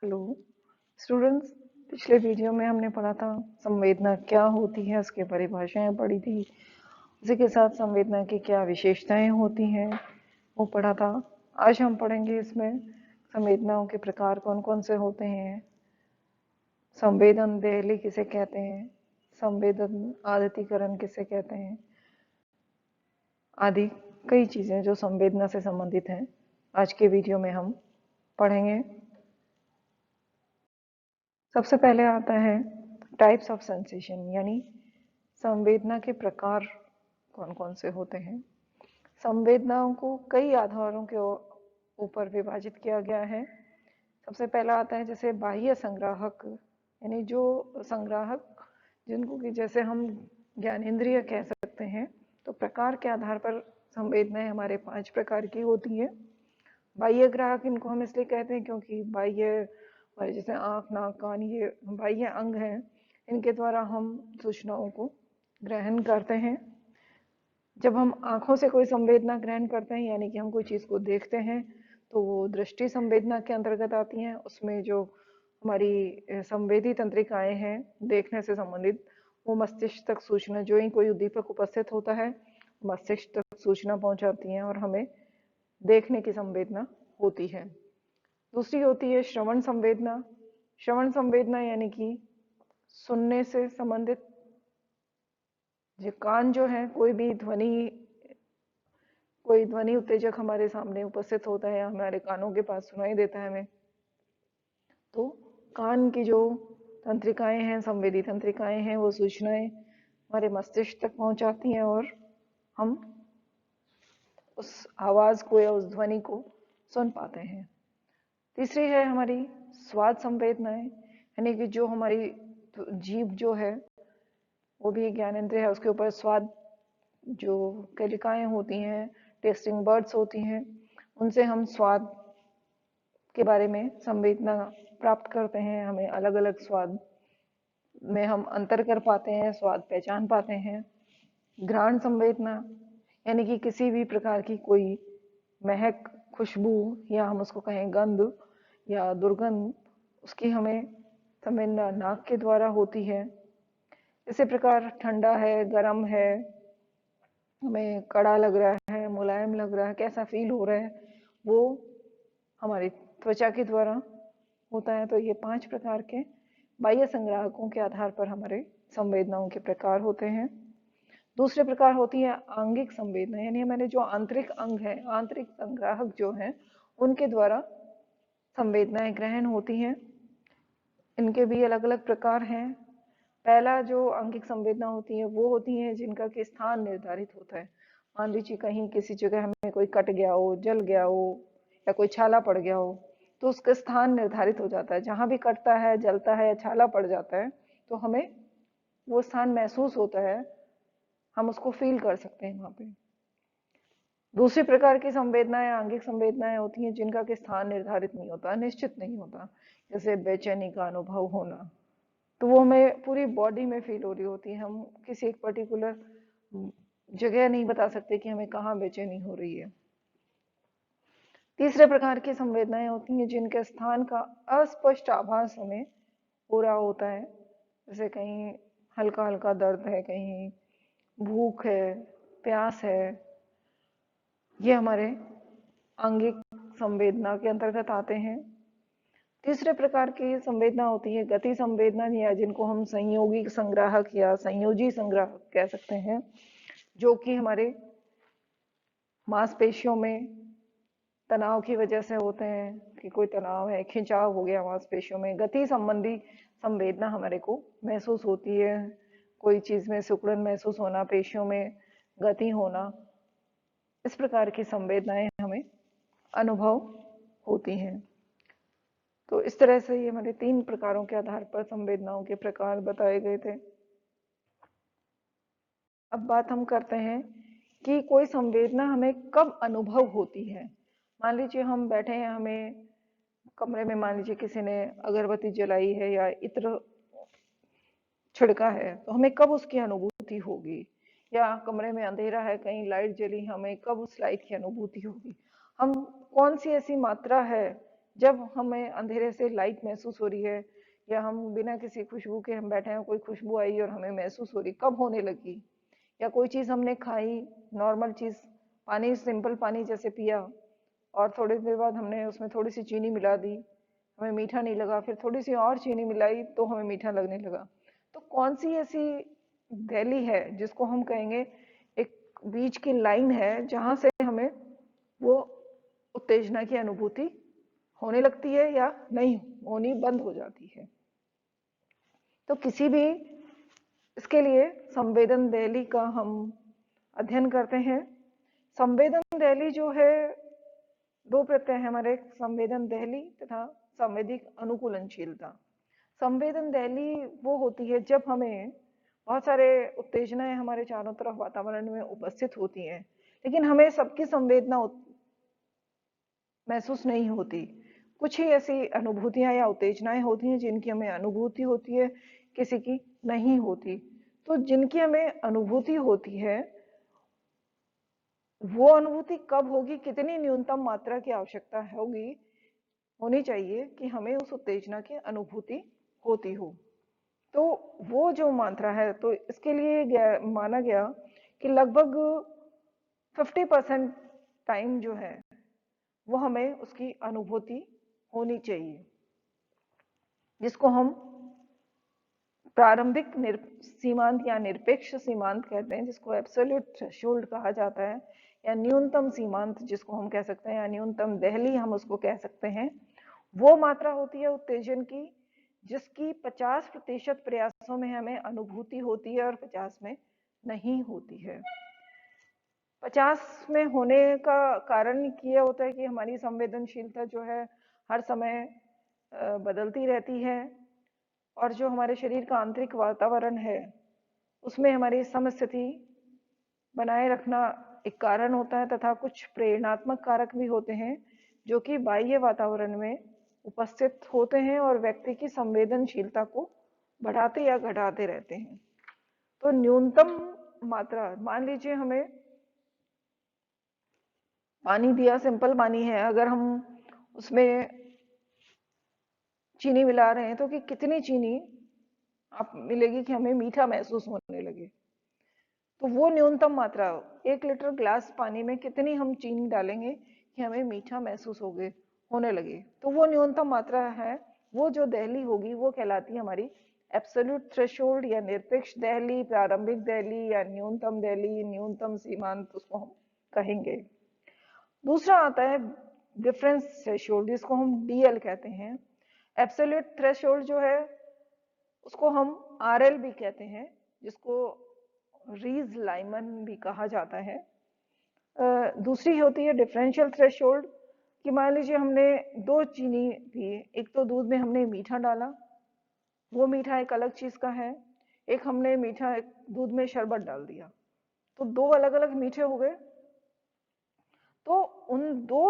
Hello students. पिछले video में हमने पढ़ा था संवेदना क्या होती है, उसकी परिभाषाएं पढ़ी थी। उसी के साथ संवेदना की क्या विशेषताएं होती हैं वो पढ़ा था। आज हम पढ़ेंगे इसमें संवेदनाओं के प्रकार कौन कौन से होते हैं, संवेदन देहली किसे कहते हैं, संवेदन आदतीकरण किसे कहते हैं, आदि कई चीजें जो संवेदना से संबंधित हैं आज के वीडियो में हम पढ़ेंगे। सबसे पहले आता है टाइप्स ऑफ सेंसेशन, यानी संवेदना के प्रकार कौन कौन से होते हैं। संवेदनाओं को कई आधारों के ऊपर विभाजित किया गया है। सबसे पहला आता है जैसे बाह्य संग्राहक, यानी जो संग्राहक जिनको कि जैसे हम ज्ञानेंद्रिय कह सकते हैं। तो प्रकार के आधार पर संवेदनाएं हमारे 5 प्रकार की होती है। बाह्य ग्राहक इनको हम इसलिए कहते हैं क्योंकि बाह्य हमारे जैसे आँख, नाक, कान, ये बाह्य अंग हैं, इनके द्वारा हम सूचनाओं को ग्रहण करते हैं। जब हम आँखों से कोई संवेदना ग्रहण करते हैं, यानी कि हम कोई चीज़ को देखते हैं, तो वो दृष्टि संवेदना के अंतर्गत आती हैं। उसमें जो हमारी संवेदी तंत्रिकाएं हैं देखने से संबंधित, वो मस्तिष्क तक सूचना, जो ही कोई उद्दीपक उपस्थित होता है मस्तिष्क तक सूचना पहुंचाती हैं और हमें देखने की संवेदना होती है। दूसरी होती है श्रवण संवेदना। श्रवण संवेदना यानी कि सुनने से संबंधित, जो कान जो है, कोई ध्वनि उत्तेजक हमारे सामने उपस्थित होता है, हमारे कानों के पास सुनाई देता है हमें, तो कान की जो तंत्रिकाएं हैं, संवेदी तंत्रिकाएं हैं, वो सूचनाएं हमारे मस्तिष्क तक पहुंचाती हैं और हम उस आवाज को या उस ध्वनि को सुन पाते हैं। तीसरी है हमारी स्वाद संवेदनाएं, यानी कि जो हमारी जीभ जो है वो भी ज्ञानेंद्रिय है, उसके ऊपर स्वाद जो कलिकाएं होती हैं, टेस्टिंग बर्ड्स होती हैं, उनसे हम स्वाद के बारे में संवेदना प्राप्त करते हैं। हमें अलग अलग स्वाद में हम अंतर कर पाते हैं, स्वाद पहचान पाते हैं। घ्राण संवेदना यानी कि किसी भी प्रकार की कोई महक, खुशबू, या हम उसको कहें गंध या दुर्गंध, उसकी हमें संवेदना नाक के द्वारा होती है। इसी प्रकार ठंडा है, गर्म है, हमें कड़ा लग रहा है, मुलायम लग रहा है, कैसा फील हो रहा है, वो हमारी त्वचा के द्वारा होता है। तो ये 5 प्रकार के बाह्य संग्राहकों के आधार पर हमारे संवेदनाओं के प्रकार होते हैं। दूसरे प्रकार होती है आंगिक संवेदना, यानी हमारे जो आंतरिक अंग है, आंतरिक संग्राहक जो हैं, उनके द्वारा संवेदनाएं ग्रहण होती हैं। इनके भी अलग अलग प्रकार हैं। पहला जो आंगिक संवेदना होती है वो होती है जिनका कि स्थान निर्धारित होता है। मान लीजिए कहीं किसी जगह हमें कोई कट गया हो, जल गया हो, या कोई छाला पड़ गया हो, तो उसका स्थान निर्धारित हो जाता है। जहां भी कटता है, जलता है या छाला पड़ जाता है, तो हमें वो स्थान महसूस होता है, हम उसको फील कर सकते हैं वहां पे। दूसरी प्रकार की संवेदनाएं आंगिक संवेदनाएं होती हैं जिनका कि स्थान निर्धारित नहीं होता, निश्चित नहीं होता। जैसे बेचैनी का अनुभव होना, तो वो हमें पूरी बॉडी में फील हो रही होती है। हम किसी एक पर्टिकुलर जगह नहीं बता सकते कि हमें कहाँ बेचैनी हो रही है। तीसरे प्रकार की संवेदनाएं होती हैं जिनके स्थान का अस्पष्ट आभास हमें हो रहा होता है। जैसे कहीं हल्का हल्का दर्द है, कहीं भूख है, प्यास है, ये हमारे आंगिक संवेदना के अंतर्गत आते हैं। तीसरे प्रकार की संवेदना होती है गति संवेदना, या जिनको हम संयोगी संग्राहक या संयोजी संग्राहक कह सकते हैं, जो कि हमारे मांसपेशियों में तनाव की वजह से होते हैं, कि कोई तनाव है, खिंचाव हो गया मांसपेशियों में, गति संबंधी संवेदना हमारे को महसूस होती है। कोई चीज में सिकुड़न महसूस होना, पेशियों में गति होना, इस प्रकार की संवेदनाएं हमें अनुभव होती हैं। तो इस तरह से ये हमारे 3 प्रकारों के आधार पर संवेदनाओं के प्रकार बताए गए थे। अब बात हम करते हैं कि कोई संवेदना हमें कब अनुभव होती है। मान लीजिए हम बैठे हैं, हमें कमरे में मान लीजिए किसी ने अगरबत्ती जलाई है या इत्र छिड़का है, तो हमें कब उसकी अनुभूति होगी। या कमरे में अंधेरा है, कहीं लाइट जली, हमें कब उस लाइट की अनुभूति होगी। हम कौन सी ऐसी मात्रा है जब हमें अंधेरे से लाइट महसूस हो रही है, या हम बिना किसी खुशबू के हम बैठे हैं, कोई खुशबू आई और हमें महसूस हो रही, कब होने लगी? या कोई चीज हमने खाई, नॉर्मल चीज, पानी, सिंपल पानी जैसे पिया, और थोड़ी देर बाद हमने उसमें थोड़ी सी चीनी मिला दी, हमें मीठा नहीं लगा, फिर थोड़ी सी और चीनी मिलाई तो हमें मीठा लगने लगा। तो कौन सी ऐसी दहली है जिसको हम कहेंगे एक बीच की लाइन है जहां से हमें वो उत्तेजना की अनुभूति होने लगती है या नहीं होनी बंद हो जाती है? तो किसी भी इसके लिए संवेदन दहली का हम अध्ययन करते हैं। संवेदन दहली जो है, दो प्रत्यय है हमारे, संवेदन दहली तथा संवेदिक अनुकूलनशीलता। संवेदन दहली वो होती है जब हमें बहुत सारे उत्तेजनाएं हमारे चारों तरफ वातावरण में उपस्थित होती हैं, लेकिन हमें सबकी संवेदना महसूस नहीं होती। कुछ ही ऐसी अनुभूतियां या उत्तेजनाएं होती हैं जिनकी हमें अनुभूति होती है, किसी की नहीं होती। तो जिनकी हमें अनुभूति होती है, वो अनुभूति कब होगी, कितनी न्यूनतम मात्रा की आवश्यकता होनी चाहिए कि हमें उस उत्तेजना की अनुभूति होती हो? तो वो जो मात्रा है, तो इसके लिए माना गया कि लगभग 50% टाइम जो है वो हमें उसकी अनुभूति होनी चाहिए, जिसको हम प्रारंभिक सीमांत या निरपेक्ष सीमांत कहते हैं, जिसको एब्सोल्यूट थ्रेशोल्ड कहा जाता है, या न्यूनतम सीमांत जिसको हम कह सकते हैं, या न्यूनतम दहली हम उसको कह सकते हैं। वो मात्रा होती है उत्तेजन की जिसकी 50% प्रयासों में हमें अनुभूति होती है और 50 में नहीं होती है। 50 में होने का कारण ये होता है कि हमारी संवेदनशीलता जो है हर समय बदलती रहती है, और जो हमारे शरीर का आंतरिक वातावरण है उसमें हमारी समस्थिति बनाए रखना एक कारण होता है, तथा कुछ प्रेरणात्मक कारक भी होते हैं जो कि बाह्य वातावरण में उपस्थित होते हैं और व्यक्ति की संवेदनशीलता को बढ़ाते या घटाते रहते हैं। तो न्यूनतम मात्रा, मान लीजिए हमें पानी दिया, सिंपल पानी है, अगर हम उसमें चीनी मिला रहे हैं तो कि कितनी चीनी आप मिलेगी कि हमें मीठा महसूस होने लगे? तो वो न्यूनतम मात्रा, 1 लीटर ग्लास पानी में कितनी हम चीनी डालेंगे कि हमें मीठा महसूस होने लगे? तो वो न्यूनतम मात्रा है, वो जो दहली होगी वो कहलाती है हमारी एब्सोल्यूट थ्रेशोल्ड, या निरपेक्ष दहली, प्रारंभिक दहली, या न्यूनतम दहली, न्यूनतम सीमांत उसको हम कहेंगे। दूसरा आता है डिफरेंस थ्रेशोल्ड, जिसको हम डीएल कहते हैं। एब्सोल्यूट थ्रेशोल्ड जो है उसको हम आरएल भी कहते हैं, जिसको रीज लाइमन भी कहा जाता है। दूसरी होती है डिफरेंशियल थ्रेशोल्ड, कि मान लीजिए हमने 2 चीनी पी, एक तो दूध में हमने मीठा डाला, वो मीठा एक अलग चीज का है, एक हमने मीठा एक दूध में शरबत डाल दिया, तो 2 अलग अलग मीठे हो गए। तो उन 2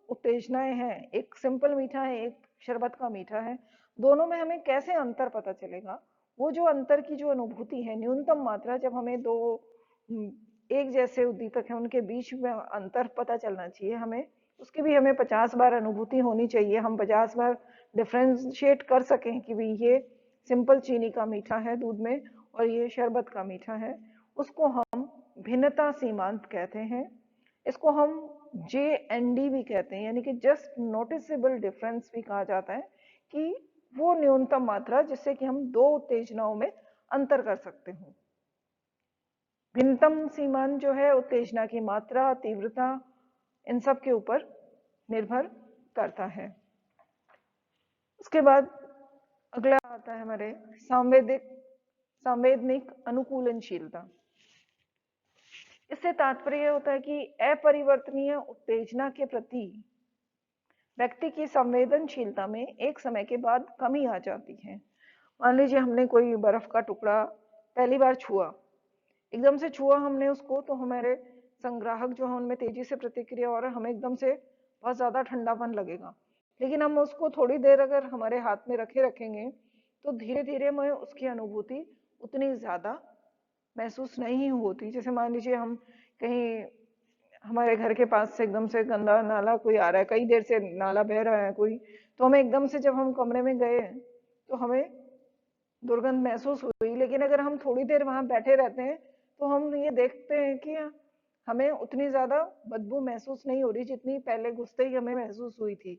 उत्तेजनाएं हैं, एक सिंपल मीठा है, एक शरबत का मीठा है, दोनों में हमें कैसे अंतर पता चलेगा? वो जो अंतर की जो अनुभूति है, न्यूनतम मात्रा, जब हमें 2 एक जैसे उद्दीपक है उनके बीच में अंतर पता चलना चाहिए हमें, उसकी भी हमें 50 बार अनुभूति होनी चाहिए, हम 50 बार डिफ्रेंशिएट कर सकें कि भाई ये सिंपल चीनी का मीठा है दूध में और ये शरबत का मीठा है। उसको हम भिन्नता सीमांत कहते हैं। इसको हम JND भी कहते हैं, यानी कि जस्ट नोटिसेबल डिफरेंस भी कहा जाता है, कि वो न्यूनतम मात्रा जिससे कि हम 2 उत्तेजनाओं में अंतर कर सकते हो। भिन्नतम सीमांत जो है उत्तेजना की मात्रा, तीव्रता, इन सब के ऊपर निर्भर करता है। उसके बाद अगला आता है हमारे संवेदनिक अनुकूलनशीलता। इससे तात्पर्य होता है कि अपरिवर्तनीय उत्तेजना के प्रति व्यक्ति की संवेदनशीलता में एक समय के बाद कमी आ जाती है। मान लीजिए हमने कोई बर्फ का टुकड़ा पहली बार छुआ, एकदम से छुआ हमने उसको, तो हमारे संग्राहक जो है उनमें तेजी से प्रतिक्रिया और हमें एकदम से बहुत ज्यादा ठंडापन लगेगा। लेकिन हम उसको थोड़ी देर अगर हमारे हाथ में रखेंगे तो धीरे धीरे हमें उसकी अनुभूति उतनी ज्यादा महसूस नहीं होती। जैसे मान लीजिए हम कहीं हमारे घर के पास से एकदम से गंदा नाला कोई आ रहा है, कई देर से नाला बह रहा है कोई, तो हमें एकदम से जब हम कमरे में गए तो हमें दुर्गंध महसूस हुई। लेकिन अगर हम थोड़ी देर वहां बैठे रहते हैं तो हम ये देखते हैं कि हमें उतनी ज्यादा बदबू महसूस नहीं हो रही जितनी पहले घुसते ही हमें महसूस हुई थी।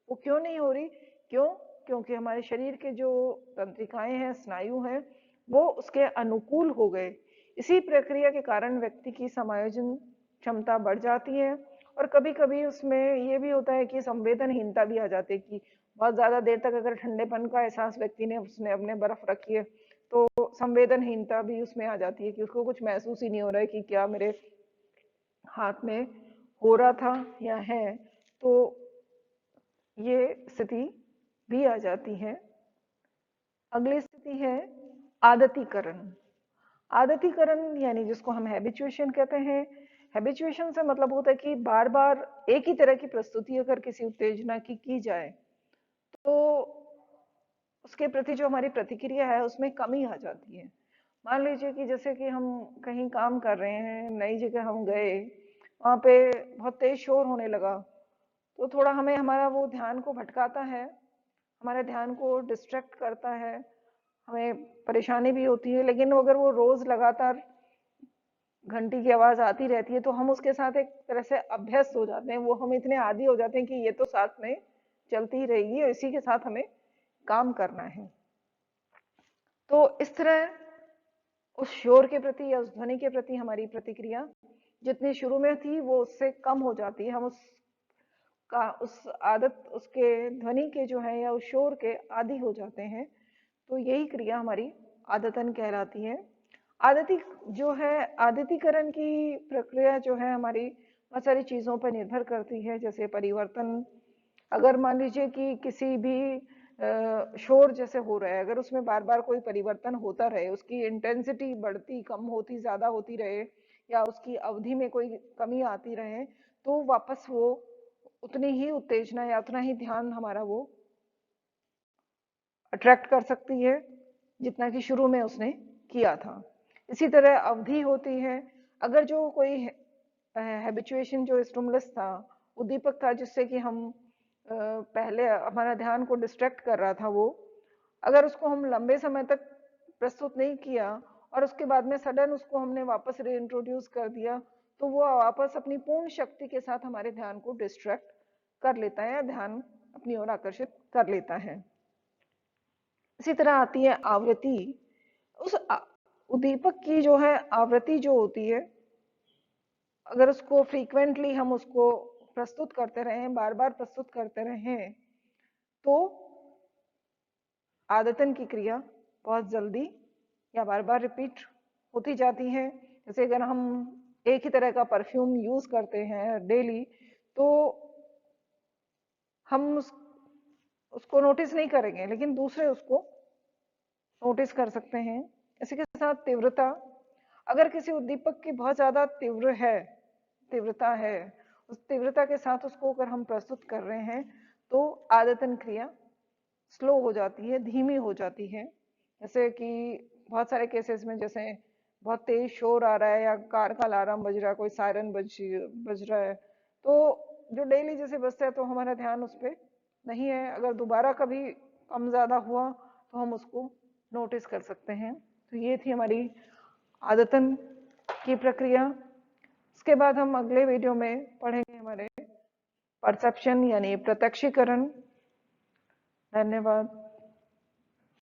वो क्यों नहीं हो रही? क्यों? क्योंकि हमारे शरीर के जो तंत्रिकाएं हैं, स्नायु हैं, वो उसके अनुकूल हो गए। इसी प्रक्रिया के कारण व्यक्ति की समायोजन क्षमता बढ़ जाती है। और कभी कभी उसमें ये भी होता है कि संवेदनहीनता भी आ जाती है कि बहुत ज्यादा देर तक अगर ठंडेपन का एहसास व्यक्ति ने उसने अपने बर्फ रखी है तो संवेदनहीनता भी उसमें आ जाती है कि उसको कुछ महसूस ही नहीं हो रहा है कि क्या मेरे हाथ में हो रहा था या है। तो ये स्थिति भी आ जाती है। अगली स्थिति है आदतीकरण। आदतीकरण यानी जिसको हम हैबिचुएशन कहते हैं। हैबिचुएशन से मतलब होता है कि बार बार एक ही तरह की प्रस्तुति अगर किसी उत्तेजना की जाए तो उसके प्रति जो हमारी प्रतिक्रिया है उसमें कमी आ जाती है। मान लीजिए कि जैसे कि हम कहीं काम कर रहे हैं, नई जगह हम गए, वहां पे बहुत तेज शोर होने लगा, तो थोड़ा हमें हमारा वो ध्यान को भटकाता है, हमारे ध्यान को डिस्ट्रैक्ट करता है, हमें परेशानी भी होती है। लेकिन अगर वो रोज लगातार घंटी की आवाज आती रहती है तो हम उसके साथ एक तरह से अभ्यस्त हो जाते हैं, वो हम इतने आदी हो जाते हैं कि ये तो साथ में चलती ही रहेगी और इसी के साथ हमें काम करना है। तो इस तरह उस शोर के प्रति या उस ध्वनि के प्रति हमारी प्रतिक्रिया जितनी शुरू में थी वो उससे कम हो जाती है। हम उस आदत, उसके ध्वनि के जो है या उस शोर के आदी हो जाते हैं। तो यही क्रिया हमारी आदतन कहलाती है। आदती जो है, आदतीकरण की प्रक्रिया जो है हमारी बहुत सारी चीजों पर निर्भर करती है, जैसे परिवर्तन। अगर मान लीजिए कि किसी भी शोर जैसे हो रहा है, अगर उसमें बार बार कोई परिवर्तन होता रहे, उसकी इंटेंसिटी बढ़ती कम होती ज्यादा होती रहे या उसकी अवधि में कोई कमी आती रहे, तो वापस वो उतनी ही उत्तेजना या उतना ही ध्यान हमारा वो अट्रैक्ट कर सकती है जितना कि शुरू में उसने किया था। इसी तरह अवधि होती है। अगर जो कोई हैबिचुएशन जो स्टिमुलस था, उद्दीपक था जिससे कि हम पहले हमारा ध्यान को डिस्ट्रैक्ट कर रहा था, वो अगर उसको हम लंबे समय तक प्रस्तुत नहीं किया और उसके बाद में सडन उसको हमने वापस रीइंट्रोड्यूस कर दिया, तो वो वापस अपनी पूर्ण शक्ति के साथ हमारे ध्यान को डिस्ट्रैक्ट कर लेता है या ध्यान अपनी ओर आकर्षित कर लेता है। इसी तरह आती है आवृत्ति। उस उद्दीपक की जो है आवृत्ति जो होती है, अगर उसको फ्रीक्वेंटली हम उसको प्रस्तुत करते रहें, बार बार प्रस्तुत करते रहें, तो आदतन की क्रिया बहुत जल्दी या बार बार रिपीट होती जाती है। जैसे अगर हम एक ही तरह का परफ्यूम यूज करते हैं डेली, तो हम उसको नोटिस नहीं करेंगे, लेकिन दूसरे उसको नोटिस कर सकते हैं। इसी के साथ तीव्रता। अगर किसी उद्दीपक की बहुत ज्यादा तीव्रता है, उस तीव्रता के साथ उसको अगर हम प्रस्तुत कर रहे हैं तो आदतन क्रिया स्लो हो जाती है, धीमी हो जाती है। जैसे कि बहुत सारे केसेस में, जैसे बहुत तेज शोर आ रहा है या कार का अलार्म बज रहा है, कोई सायरन बज रहा है, तो जो डेली जैसे बजता है तो हमारा ध्यान उस पर नहीं है। अगर दोबारा कभी कम ज्यादा हुआ तो हम उसको नोटिस कर सकते हैं। तो ये थी हमारी आदतन की प्रक्रिया। इसके बाद हम अगले वीडियो में पढ़ेंगे हमारे परसेप्शन यानी प्रत्यक्षीकरण। धन्यवाद।